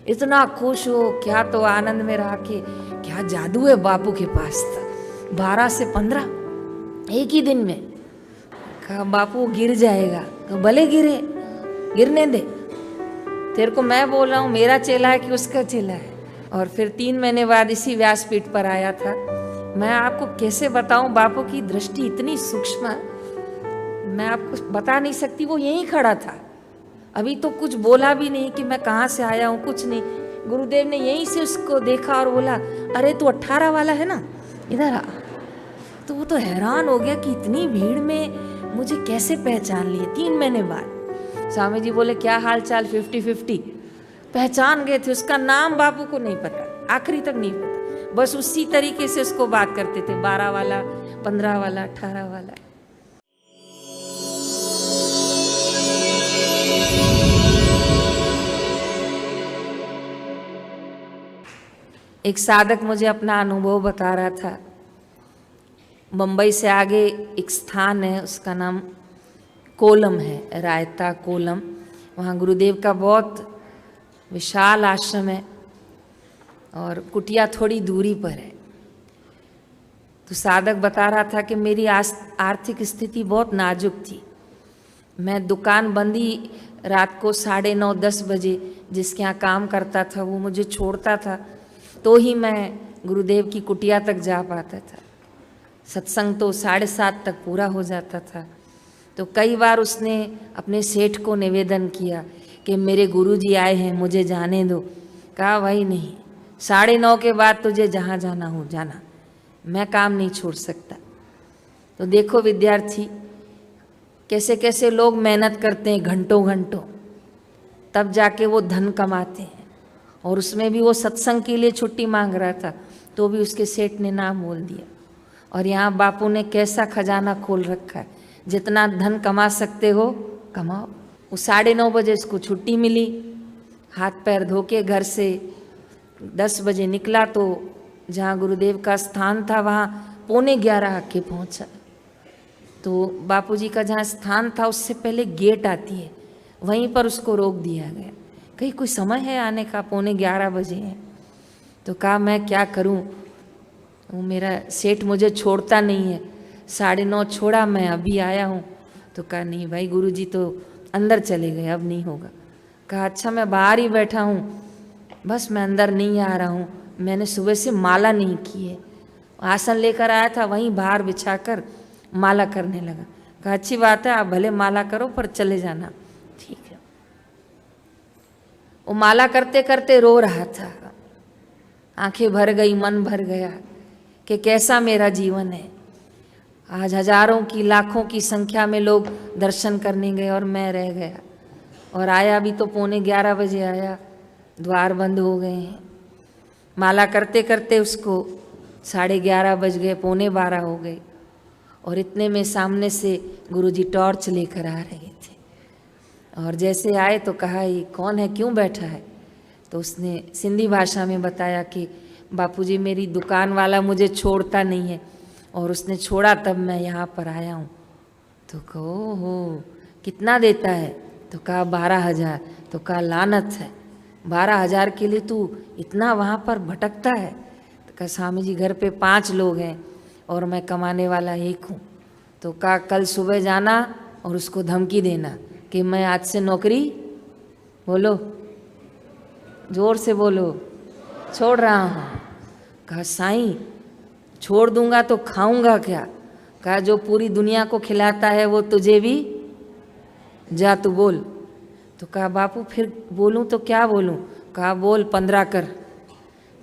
इतना खुश हो, क्या तो आनंद में रहा कि क्या जादू है बापू के पास था। 12 से 15 एक ही दिन में। कहा बापू गिर जाएगा। तो भले गिरे, गिरने दे, तेरे को मैं बोल रहा हूँ मेरा चेला है कि उसका चेला है। और फिर 3 महीने बाद इसी व्यासपीठ पर आया था। मैं आपको कैसे बताऊं, बापू की दृष्टि इतनी सूक्ष्म, मैं आपको बता नहीं सकती। वो यहीं खड़ा था, अभी तो कुछ बोला भी नहीं कि मैं कहाँ से आया हूँ, कुछ नहीं। गुरुदेव ने यहीं से उसको देखा और बोला, अरे तू 18 वाला है ना, इधर आ। तो वो तो हैरान हो गया कि इतनी भीड़ में मुझे कैसे पहचान लिए 3 महीने बाद। स्वामी जी बोले क्या हाल चाल, 50-50। पहचान गए थे। उसका नाम बापू को नहीं पता, आखिरी तक नहीं पता, बस उसी तरीके से उसको बात करते थे, 12 वाला, 15 वाला, 18 वाला। एक साधक मुझे अपना अनुभव बता रहा था। मुंबई से आगे एक स्थान है, उसका नाम कोलम है, रायता कोलम। वहाँ गुरुदेव का बहुत विशाल आश्रम है और कुटिया थोड़ी दूरी पर है। तो साधक बता रहा था कि मेरी आर्थिक स्थिति बहुत नाजुक थी। मैं दुकान बंदी रात को 9:30-10 बजे जिसके यहाँ काम करता था वो मुझे छोड़ता था, तो ही मैं गुरुदेव की कुटिया तक जा पाता था। सत्संग तो 7:30 तक पूरा हो जाता था। तो कई बार उसने अपने सेठ को निवेदन किया कि मेरे गुरुजी आए हैं, मुझे जाने दो। कहा भाई नहीं, 9:30 के बाद तुझे जहाँ जाना हो जाना, मैं काम नहीं छोड़ सकता। तो देखो विद्यार्थी, कैसे कैसे लोग मेहनत करते हैं घंटों घंटों, तब जाके वो धन कमाते हैं। और उसमें भी वो सत्संग के लिए छुट्टी मांग रहा था, तो भी उसके सेठ ने ना बोल दिया। और यहाँ बापू ने कैसा खजाना खोल रखा है, जितना धन कमा सकते हो कमाओ। वो 9:30 बजे उसको छुट्टी मिली, हाथ पैर धो के घर से 10 बजे निकला, तो जहाँ गुरुदेव का स्थान था वहाँ 11:15 आके पहुँचा। तो बापूजी का जहाँ स्थान था उससे पहले गेट आती है, वहीं पर उसको रोक दिया गया। कहीं कोई समय है आने का, 11:15 बजे है। तो कहा मैं क्या करूं, वो मेरा सेठ मुझे छोड़ता नहीं है। 9:30 छोड़ा, मैं अभी आया हूँ। तो कहा नहीं भाई, गुरुजी तो अंदर चले गए, अब नहीं होगा। कहा अच्छा मैं बाहर ही बैठा हूँ, बस मैं अंदर नहीं आ रहा हूँ, मैंने सुबह से माला नहीं की है। आसन लेकर आया था, वहीं बाहर बिछाकर माला करने लगा। कहा अच्छी बात है, आप भले माला करो पर चले जाना। ठीक है। वो माला करते करते रो रहा था, आंखें भर गई, मन भर गया कि कैसा मेरा जीवन है। आज हजारों की लाखों की संख्या में लोग दर्शन करने गए और मैं रह गया। और आया भी तो 11:15 बजे आया, द्वार बंद हो गए हैं। माला करते करते उसको 11:30 बज गए, 11:45 हो गए। और इतने में सामने से गुरुजी टॉर्च लेकर आ रहे थे। और जैसे आए तो कहा ये कौन है, क्यों बैठा है। तो उसने सिंधी भाषा में बताया कि बापूजी मेरी दुकान वाला मुझे छोड़ता नहीं है और उसने छोड़ा तब मैं यहाँ पर आया हूँ। तो कहो हो कितना देता है, तो कहा 12,000। तो कहा लानत है, 12,000 के लिए तू इतना वहाँ पर भटकता है। तो कहा स्वामी जी घर पे 5 लोग हैं और मैं कमाने वाला एक हूँ। तो कहा कल सुबह जाना और उसको धमकी देना कि मैं आज से नौकरी, बोलो जोर से बोलो, छोड़ रहा हूँ। कहा साईं छोड़ दूंगा तो खाऊंगा क्या। कहा जो पूरी दुनिया को खिलाता है वो तुझे भी, जा तू बोल। तो कहा बापू फिर बोलूं तो क्या बोलूं। कहा बोल 15 कर।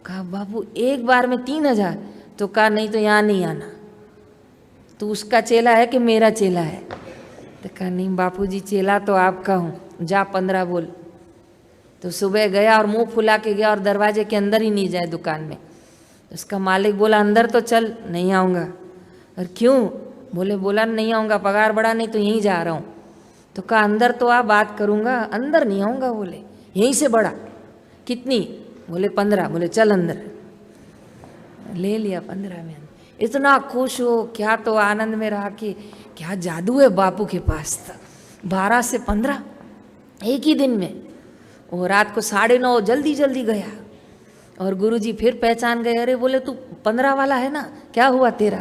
कहा बापू एक बार में 3,000। तो कहा नहीं तो यहाँ नहीं आना, तू उसका चेला है कि मेरा चेला है। तो कहा नहीं बापूजी चेला तो आपका हूँ, जा 15 बोल। तो सुबह गया और मुंह फुला के गया और दरवाजे के अंदर ही नहीं जाए दुकान में। उसका मालिक बोला अंदर तो चल, नहीं आऊँगा। और क्यों, बोले बोला नहीं आऊँगा, पगार बढ़ा नहीं तो यहीं जा रहा हूँ। तो कहा अंदर तो आ, बात करूँगा। अंदर नहीं आऊँगा, बोले यहीं से बढ़ा। कितनी, बोले 15। बोले चल अंदर। ले लिया 15 में। इतना खुश हो, क्या तो आनंद में रहा कि क्या जादू है बापू के पास था। 12 से 15 एक ही दिन में। वो रात को 9:30 जल्दी जल्दी गया और गुरुजी फिर पहचान गए। अरे बोले तू 15 वाला है ना, क्या हुआ तेरा?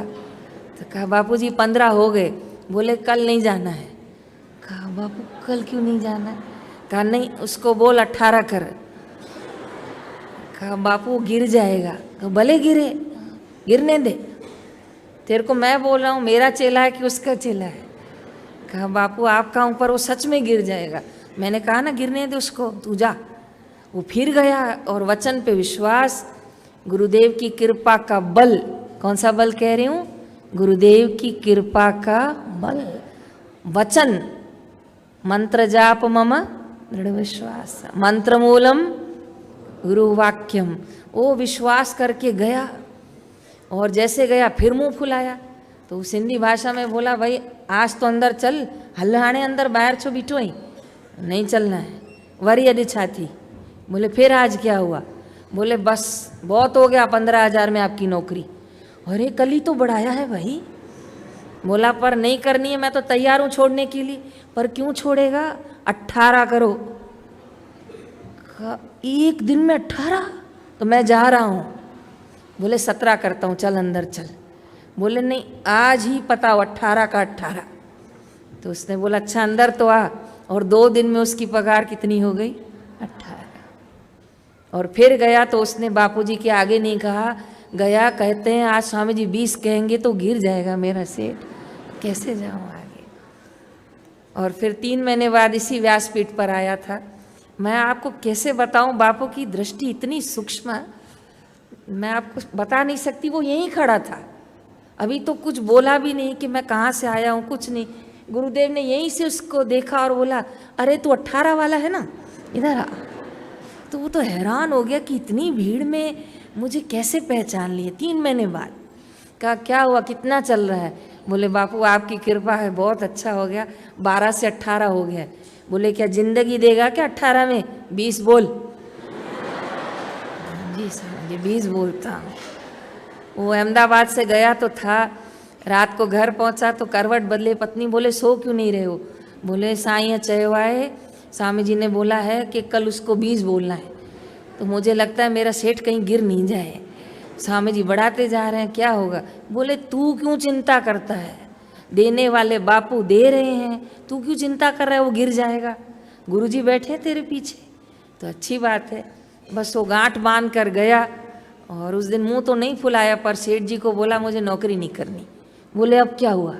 तो कहा बापूजी 15 हो गए। बोले कल नहीं जाना है। कहा बापू कल क्यों नहीं जाना है? कहा नहीं, उसको बोल 18 कर। कहा बापू गिर जाएगा। कहा भले गिरे, गिरने दे, तेरे को मैं बोल रहा हूँ मेरा चेला है कि उसका चेला है। कहा बापू आपका ऊपर वो सच में गिर जाएगा। मैंने कहा ना गिरने दे उसको, तू जा। वो फिर गया और वचन पे विश्वास, गुरुदेव की कृपा का बल। कौन सा बल कह रही हूँ? गुरुदेव की कृपा का बल। वचन, मंत्र जाप मम दृढ़ विश्वास, मंत्र मूलम गुरु वाक्यम। वो विश्वास करके गया और जैसे गया फिर मुंह फुलाया तो सिंधी भाषा में बोला भाई आज तो अंदर चल, हल्हाणे अंदर बाहर छो बीठो ही, नहीं चलना है। वरी अॼु छा थी? बोले फिर आज क्या हुआ? बोले बस बहुत हो गया, 15,000 में आपकी नौकरी। अरे कल ही तो बढ़ाया है भाई। बोला पर नहीं करनी है, मैं तो तैयार हूँ छोड़ने के लिए। पर क्यों छोड़ेगा? 18 करो। एक दिन में 18? तो मैं जा रहा हूँ। बोले 17 करता हूँ, चल अंदर चल। बोले नहीं आज ही पता हो 18 का 18। तो उसने बोला अच्छा अंदर तो आ। और 2 दिन में उसकी पगार कितनी हो गई? 18। और फिर गया तो उसने बापूजी के आगे नहीं कहा, गया कहते हैं आज स्वामी जी 20 कहेंगे तो गिर जाएगा मेरा सेठ, कैसे जाऊँ आगे। और फिर 3 महीने बाद इसी व्यासपीठ पर आया था। मैं आपको कैसे बताऊं, बापू की दृष्टि इतनी सूक्ष्म, मैं आपको बता नहीं सकती। वो यहीं खड़ा था, अभी तो कुछ बोला भी नहीं कि मैं कहाँ से आया हूँ, कुछ नहीं। गुरुदेव ने यहीं से उसको देखा और बोला अरे तू 18 वाला है ना, इधर आ। तो वो तो हैरान हो गया कि इतनी भीड़ में मुझे कैसे पहचान लिए 3 महीने बाद। कहा क्या हुआ, कितना चल रहा है? बोले बापू आपकी कृपा है, बहुत अच्छा हो गया, 12 से 18 हो गया। बोले क्या जिंदगी देगा क्या 18 में? 20 बोल। जी सर, ये 20 बोलता हूँ। वो अहमदाबाद से गया तो था, रात को घर पहुंचा तो करवट बदले। पत्नी बोले सो क्यों नहीं रहे हो? बोले साईं चयो है, स्वामी जी ने बोला है कि कल उसको 20 बोलना है। तो मुझे लगता है मेरा सेठ कहीं गिर नहीं जाए। स्वामी जी बढ़ाते जा रहे हैं, क्या होगा? बोले तू क्यों चिंता करता है, देने वाले बापू दे रहे हैं, तू क्यों चिंता कर रहा है, वो गिर जाएगा। गुरुजी बैठे तेरे पीछे तो अच्छी बात है। बस वो गांठ बांध कर गया और उस दिन मुंह तो नहीं फुलाया, पर सेठ जी को बोला मुझे नौकरी नहीं करनी। बोले अब क्या हुआ?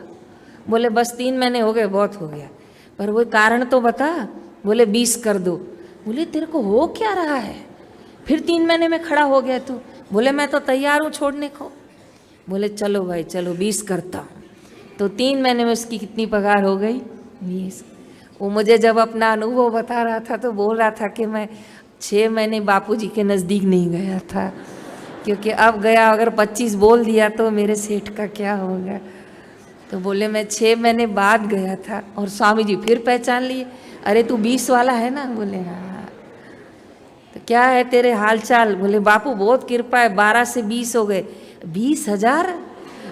बोले बस 3 महीने हो गए, बहुत हो गया, पर वो कारण तो बता। बोले 20 कर दो। बोले तेरे को हो क्या रहा है, फिर 3 महीने में खड़ा हो गया तू? बोले मैं तो तैयार हूँ छोड़ने को। बोले चलो भाई चलो 20 करता हूँ। तो 3 महीने में उसकी कितनी पगार हो गई? 20। वो मुझे जब अपना अनुभव बता रहा था तो बोल रहा था कि मैं 6 महीने बापूजी के नज़दीक नहीं गया था, क्योंकि अब गया अगर 25 बोल दिया तो मेरे सेठ का क्या होगा। तो बोले मैं 6 महीने बाद गया था और स्वामी जी फिर पहचान लिए, अरे तू 20 वाला है ना? बोले हाँ। तो क्या है तेरे हालचाल? बोले बापू बहुत कृपा है, 12 से 20 हो गए। 20,000?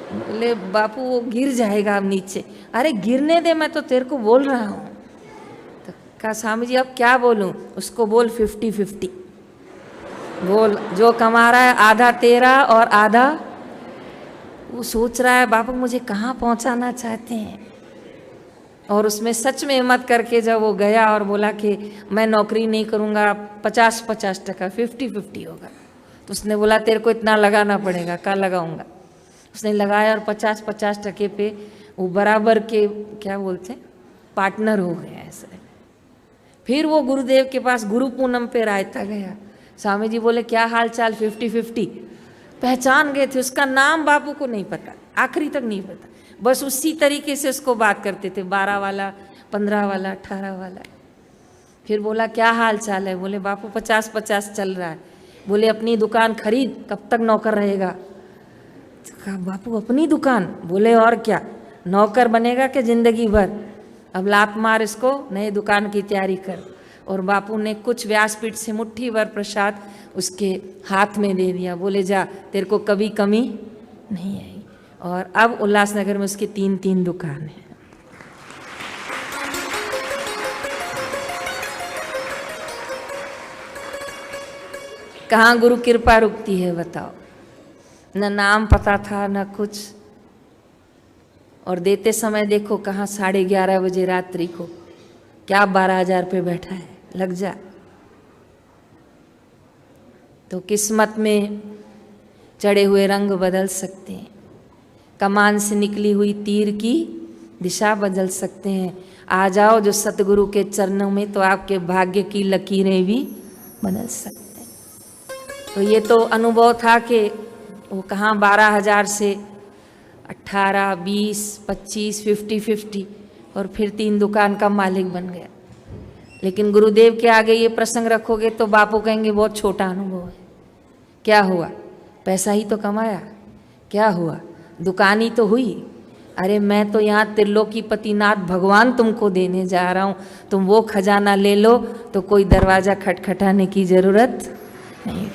बोले बापू वो गिर जाएगा अब नीचे। अरे गिरने दे, मैं तो तेरे को बोल रहा हूँ। तो कहा स्वामी जी अब क्या बोलूँ? उसको बोल 50-50 बोल, जो कमा रहा है आधा तेरा और आधा। वो सोच रहा है बापू मुझे कहाँ पहुँचाना चाहते हैं। और उसमें सच में हिम्मत करके जब वो गया और बोला कि मैं नौकरी नहीं करूँगा, 50-50% 50-50 होगा, तो उसने बोला तेरे को इतना लगाना पड़ेगा। कहाँ लगाऊंगा? उसने लगाया और 50-50% पे वो बराबर के क्या बोलते हैं पार्टनर हो गए ऐसे। फिर वो गुरुदेव के पास गुरु पूनम पे रायता गया। स्वामी जी बोले क्या हाल चाल? 50-50 पहचान गए थे। उसका नाम बापू को नहीं पता, आखिरी तक नहीं पता, बस उसी तरीके से उसको बात करते थे, 12 वाला, 15 वाला, 18 वाला। फिर बोला क्या हाल चाल है? बोले बापू 50-50 चल रहा है। बोले अपनी दुकान खरीद, कब तक नौकर रहेगा? कहा बापू अपनी दुकान? बोले और क्या, नौकर बनेगा कि जिंदगी भर? अब लात मार इसको, नए दुकान की तैयारी कर। और बापू ने कुछ व्यासपीठ से मुट्ठी भर प्रसाद उसके हाथ में दे दिया। बोले जा, तेरे को कभी कमी नहीं आई। और अब उल्लासनगर में उसकी 3-3 दुकान है। कहाँ गुरु कृपा रुकती है बताओ। न नाम पता था न कुछ, और देते समय देखो कहाँ 11:30 बजे रात्रि को क्या 12,000 पे बैठा है, लग जा। तो किस्मत में चढ़े हुए रंग बदल सकते हैं, कमान से निकली हुई तीर की दिशा बदल सकते हैं। आ जाओ जो सतगुरु के चरणों में, तो आपके भाग्य की लकीरें भी बदल सकते हैं। तो ये तो अनुभव था कि वो कहाँ 12,000 से 18, 20, 25, 50, और फिर 3 दुकान का मालिक बन गया। लेकिन गुरुदेव के आगे ये प्रसंग रखोगे तो बापू कहेंगे बहुत छोटा अनुभव है। क्या हुआ? पैसा ही तो कमाया। क्या हुआ? दुकान ही तो हुई। अरे मैं तो यहाँ त्रिलोकीपतिनाथ भगवान तुमको देने जा रहा हूँ, तुम वो खजाना ले लो तो कोई दरवाजा खटखटाने की जरूरत नहीं।